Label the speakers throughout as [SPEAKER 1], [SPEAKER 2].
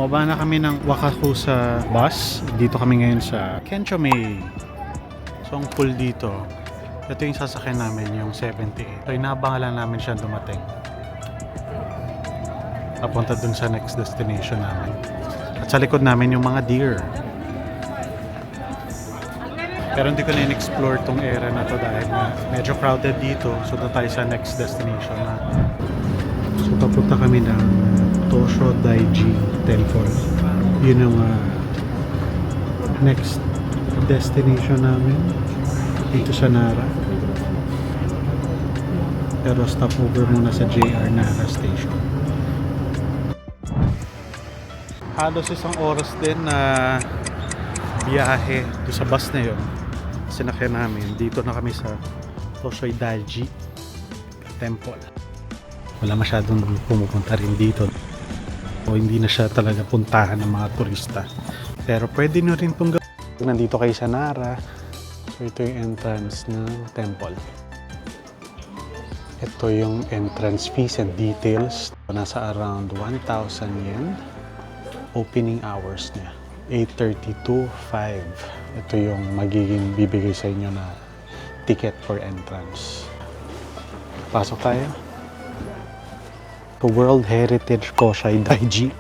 [SPEAKER 1] Bumaba na kami ng Wakakusa bus. Dito kami ngayon sa Kenchomei. So ang pool dito, ito yung sasakyan namin, yung 78. So inaabangan lang namin siya dumating. Papunta dun sa next destination namin. At sa likod namin yung mga deer. Pero hindi ko na in-explore tong area na to dahil medyo crowded dito. So doon tayo sa next destination na. So papunta kami ng Tosho Daiji Temple. Yun yung next destination namin dito sa Nara. Pero stopover muna sa JR Nara Station. Halos isang oras din na biyahe doon sa bus na yun. Sinakyan namin. Dito na kami sa Tosho Daiji Temple. Wala masyadong pumupunta rin dito. O hindi na siya talaga puntahan ng mga turista. Pero pwede nyo rin itong gawin. Nandito kayo sa Nara. So ito yung entrance ng temple. Ito yung entrance fees and details. Nasa around 1,000 yen. Opening hours niya 8:30 to 5. Ito yung magiging bibigay sa inyo na ticket for entrance. Pasok tayo. The World Heritage Koshai Daiji,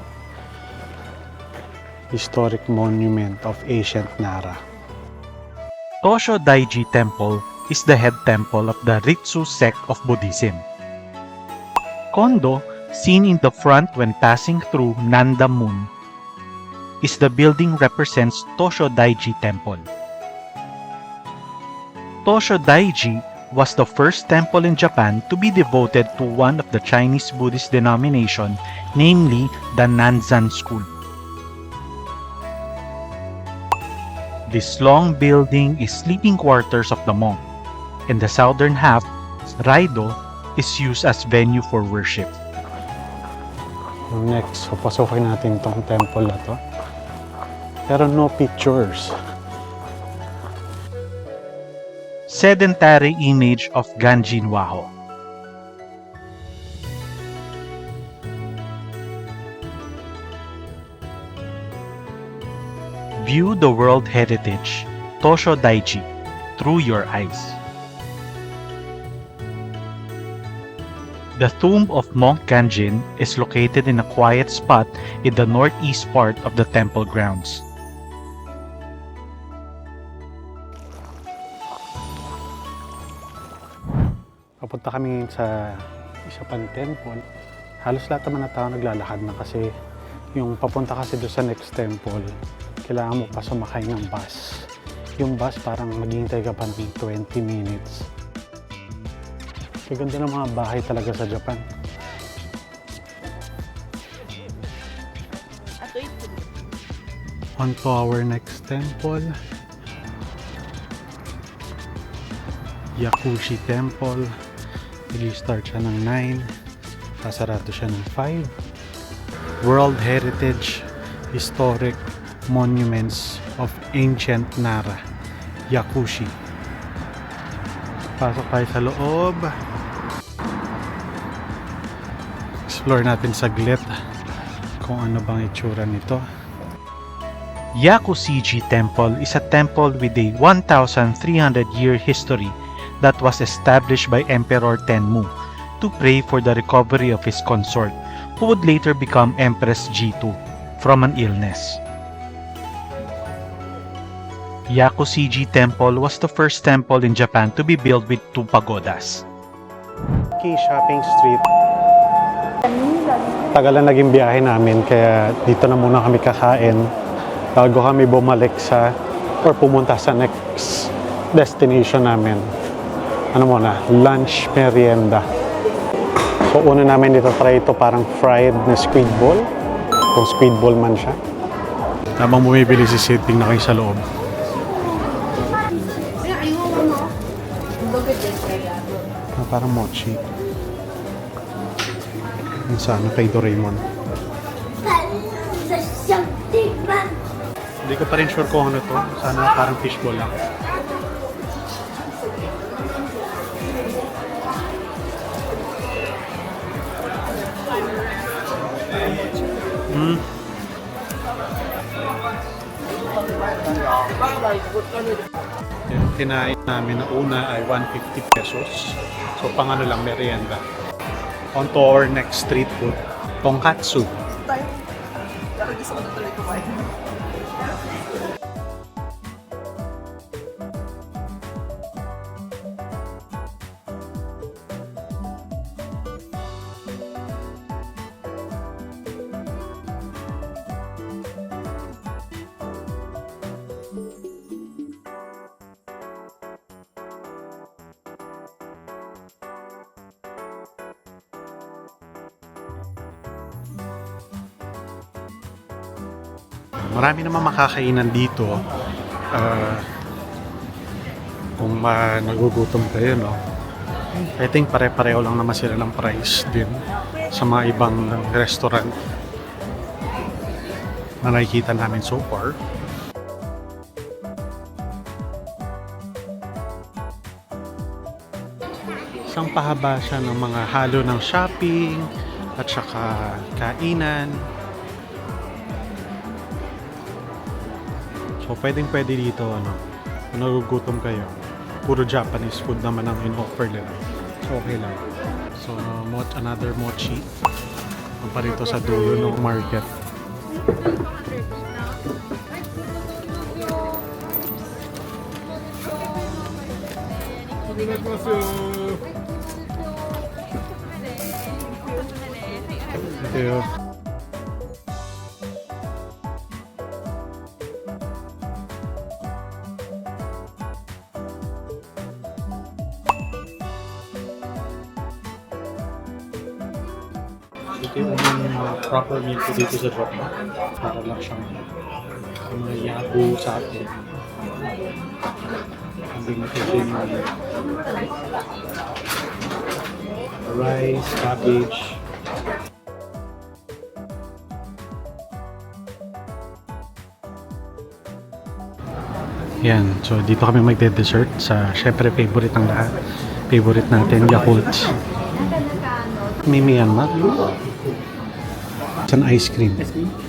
[SPEAKER 1] historic monument of ancient Nara.
[SPEAKER 2] Tosho Daiji Temple is the head temple of the Ritsu sect of Buddhism. Kondo, seen in the front when passing through Nanda Moon, is the building represents Tosho Daiji Temple. Tosho Daiji was the first temple in Japan to be devoted to one of the Chinese Buddhist denomination, namely the Nanzan school. This long building is sleeping quarters of the monk. In the southern half, Raido is used as venue for worship.
[SPEAKER 1] Next, so pasukin natin tong temple na to. Pero no pictures.
[SPEAKER 2] Sedentary image of Ganjin Waho. View the World Heritage, Tosho Daiji, through your eyes. The tomb of Monk Ganjin is located in a quiet spot in the northeast part of the temple grounds.
[SPEAKER 1] Papunta kami sa isa pang temple. Halos lahat naman na tao naglalakad na kasi yung papunta kasi doon sa next temple, kailangan mo pa sumakay ng bus. Yung bus parang maghihintay ka pa ng 20 minutes. Ganda ng mga bahay talaga sa Japan. On to our next temple. Yakushi Temple. Nag-start siya ng 9. Sasarado siya ng 5. World Heritage Historic Monuments of Ancient Nara. Yakushi. Pasok tayo sa loob. Explore natin saglit kung ano bang itsura nito.
[SPEAKER 2] Yakushiji Temple is a temple with a 1,300-year history that was established by Emperor Tenmu to pray for the recovery of his consort, who would later become Empress Jitu, from an illness. Yakushiji Temple was the first temple in Japan to be built with 2 pagodas.
[SPEAKER 1] Key Shopping Street. Tagal na naging biyahe namin kaya dito na muna kami kakain bago kami bumalik sa or pumunta sa next destination namin. Ano muna? Lunch merienda. So una namin dito try ito parang fried na squid ball. Kung squid ball man siya. Habang bumibili si Sid, tingnan kayo sa loob. Parang mochi. Yung sa ano kay Doraemon. Hindi ko pa rin sure kung ano to. Sana parang fishball lang. Yung kinain namin na una ay 150 pesos. So pang ano lang, merienda. On to our next street food, tonkatsu.
[SPEAKER 3] Pero gusto ko na tuloy kumain.
[SPEAKER 1] Marami naman makakainan dito. Kung nagugutom kayo, no? I think pare-pareho lang naman sila ng price din sa mga ibang restaurant na nakikita namin so far. Isang pahaba siya ng mga halo ng shopping at saka kainan. So, pwedeng-pwede dito, ano, kung nagugutom kayo. Puro Japanese food naman ang in-offer nila. So, okay lang. So, another mochi. Ang pa rito sa dulo ng market. Thank you. Ito yung proper meal ko dito sa Japan. Para lang siyang mga yabu sa atin. Hindi din rice, cabbage. Yan, so dito kami magde-dessert sa syempre favorite ng lahat. Favorite natin, Yakult. May Myanmar. It's an ice cream.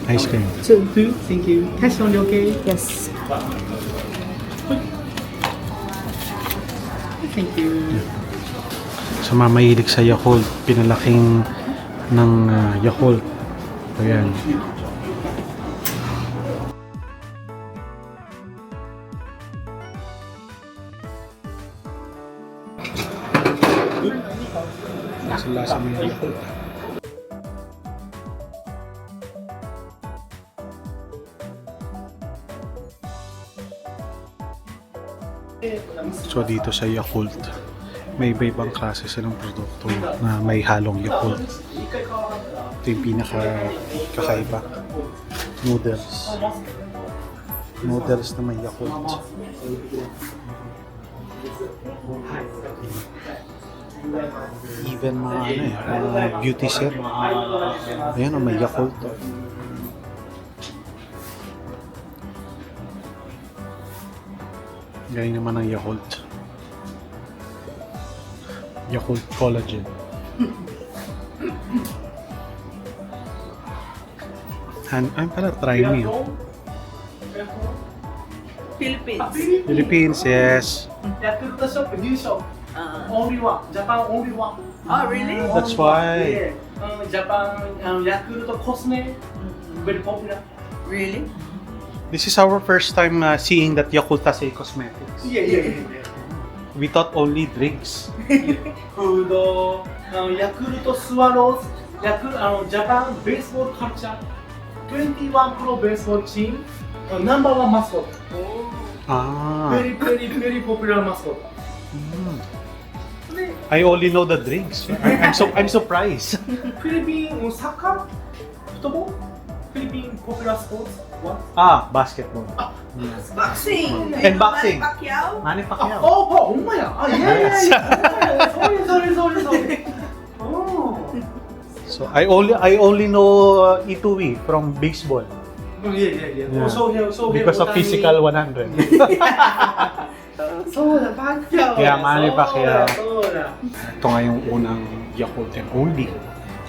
[SPEAKER 1] Ice cream.
[SPEAKER 4] Two, thank you. Cash only, okay?
[SPEAKER 3] Yes.
[SPEAKER 4] Thank you.
[SPEAKER 1] Sa mga mahilig sa Yakult, pinalaking ng Yakult. Ayan. Lasa mo yung Yakult. So dito sa Yakult, may iba-ibang klase silang produkto na may halong Yakult. Ito yung pinaka-kakaiba. Noodles. Noodles na may Yakult. Even mga mga beauty set. Ayan, may Yakult. Galing naman ng Yakult. Yakult Collagen. I'm pala try me.
[SPEAKER 3] Philippines.
[SPEAKER 1] Philippines, yes.
[SPEAKER 4] Yakult shop, new shop. Only one. Japan only one.
[SPEAKER 3] Oh, really?
[SPEAKER 1] That's why.
[SPEAKER 4] Yeah. Japan Yakult Cosme very popular.
[SPEAKER 3] Really?
[SPEAKER 1] This is our first time seeing that Yakult has a cosmetics.
[SPEAKER 4] Yeah.
[SPEAKER 1] We thought only drinks.
[SPEAKER 4] Food, Yakult Swallows, Yakult Japan baseball culture. 21 pro baseball team, number one mascot.
[SPEAKER 1] Ah.
[SPEAKER 4] Very popular mascot.
[SPEAKER 1] Mm. I only know the drinks. I'm surprised.
[SPEAKER 4] Philippine soccer, football, Philippine popular sports. What?
[SPEAKER 1] Ah, basketball.
[SPEAKER 3] Boxing.
[SPEAKER 1] And boxing.
[SPEAKER 3] Manny Pacquiao?
[SPEAKER 1] Manny Pacquiao.
[SPEAKER 4] 엄마야.
[SPEAKER 1] Yes.
[SPEAKER 4] Sorry. Oh.
[SPEAKER 1] So I only know Itui from baseball.
[SPEAKER 4] Yeah.
[SPEAKER 1] Yeah.
[SPEAKER 4] So
[SPEAKER 1] Because of physical 100.
[SPEAKER 4] Pacquiao.
[SPEAKER 1] Yeah, Manny Pacquiao.
[SPEAKER 4] Soda.
[SPEAKER 1] Ito nga yung unang Yakult and only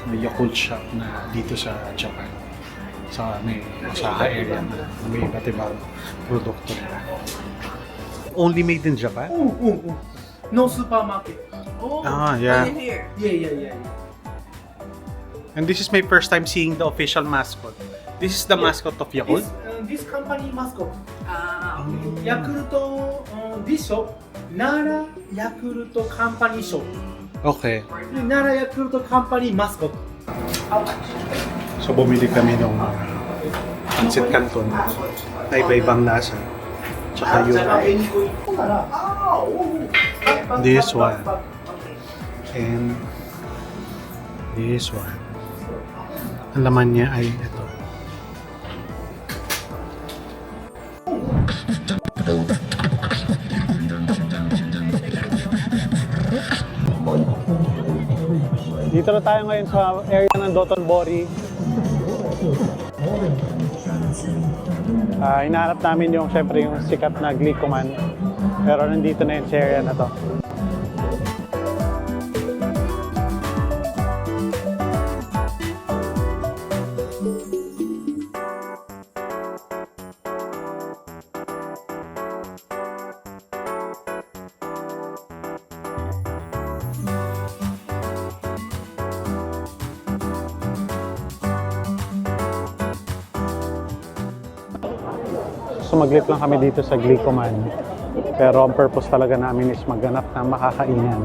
[SPEAKER 1] na Yakult shop na dito sa Japan. sa area na may iba't ibang produkto nila. Only made in Japan?
[SPEAKER 4] No supermarket.
[SPEAKER 3] Oh,
[SPEAKER 1] Yeah.
[SPEAKER 3] only here.
[SPEAKER 4] Yeah.
[SPEAKER 1] And this is my first time seeing the official mascot. This is the mascot of Yakult?
[SPEAKER 4] This company mascot.
[SPEAKER 3] Ah, okay.
[SPEAKER 4] Yakult, this shop, Nara Yakult Company shop.
[SPEAKER 1] Okay.
[SPEAKER 4] Nara Yakult Company mascot.
[SPEAKER 1] So bumili kami ng pancit canton na iba-ibang lasa. Tsaka yung this one. And this one. Ang laman niya ay ito. Dito na tayo ngayon sa area ng Dotonbori. Hinahanap namin yung syempre yung sikat na Glicoman. Pero nandito na yung sa area na to. Sumaglit lang kami dito sa Glicoman. Pero ang purpose talaga namin is maghanap ng makakainan.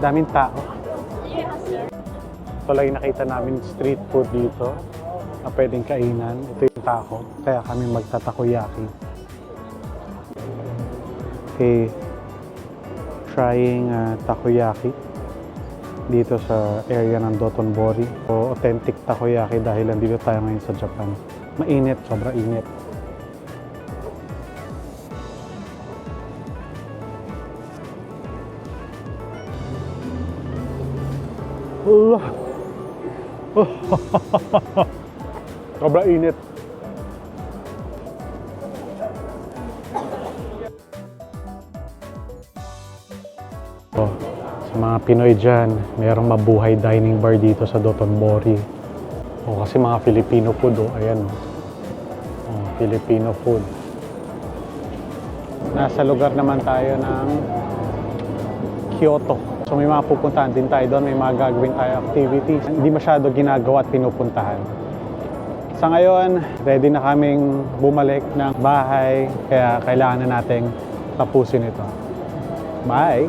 [SPEAKER 1] Daming tao. Ito lang yung nakita namin street food dito na pwedeng kainan. Ito yung taco. Kaya kami magtatakoyaki. Okay. Trying takoyaki dito sa area ng Dotonbori. So, authentic takoyaki dahil nandito tayo ngayon sa Japan. Mainit, sobrang init. Sobrang init. Oh, sa mga Pinoy dyan, mayroong mabuhay dining bar dito sa Dotonbori. O kasi mga Filipino food, ayan o. Filipino food. Nasa lugar naman tayo ng Kyoto. So may mga pupuntahan din tayo doon, may mga gagawin tayo activities. Hindi masyado ginagawa at pinupuntahan. Sa ngayon, ready na kaming bumalik ng bahay, kaya kailangan na nating tapusin ito. Bye!